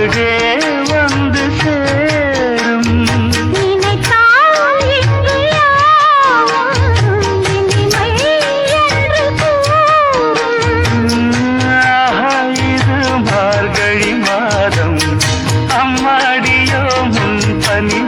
அருகே வந்து சேரும். நினைத்தால் இங்கு யாவும் இனிமை என்று கூறும். ஆஹா, இது மார்கழி மாதம் அம்மாடியோ முன் பனி